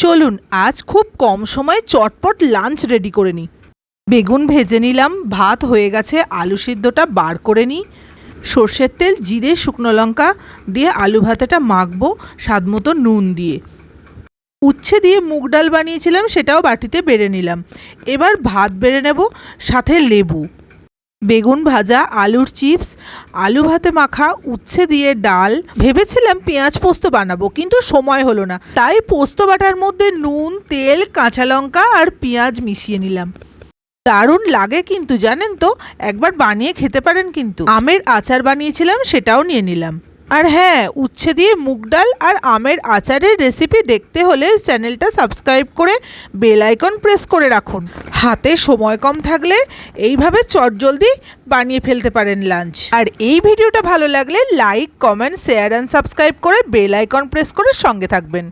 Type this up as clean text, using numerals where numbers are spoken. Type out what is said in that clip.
চলুন আজ খুব কম সময়ে চটপট লাঞ্চ রেডি করে নিই। বেগুন ভেজে নিলাম, ভাত হয়ে গেছে, আলু সিদ্ধটা বার করে নিই। সর্ষের তেল, জিরে, শুকনো লঙ্কা দিয়ে আলু ভাতেটা মাখবো স্বাদমতো নুন দিয়ে। উচ্ছে দিয়ে মুগ ডাল বানিয়েছিলাম, সেটাও বাটিতে বেড়ে নিলাম। এবার ভাত বেড়ে নেব, সাথে লেবু। বেগুন ভাজা, আলুর চিপস, আলু ভাতে মাখা, উচ্ছে দিয়ে ডাল। ভেবেছিলাম পেঁয়াজ পোস্ত বানাবো, কিন্তু সময় হলো না, তাই পোস্ত বাটার মধ্যে নুন, তেল, কাঁচা লঙ্কা আর পেঁয়াজ মিশিয়ে নিলাম। দারুণ লাগে কিন্তু, জানেন তো, একবার বানিয়ে খেতে পারেন কিন্তু। আমের আচার বানিয়েছিলাম, সেটাও নিয়ে নিলাম। আর হ্যাঁ, উচ্ছে দিয়ে মুগ ডাল আর আমের আচারের রেসিপি দেখতে হলে চ্যানেলটা সাবস্ক্রাইব করে বেল আইকন প্রেস করে রাখুন। হাতে সময় কম থাকলে এইভাবে চটজলদি বানিয়ে ফেলতে পারেন লাঞ্চ। আর এই ভিডিওটা ভালো লাগলে like, comment, share and subscribe করে বেল আইকন প্রেস করে সঙ্গে থাকবেন।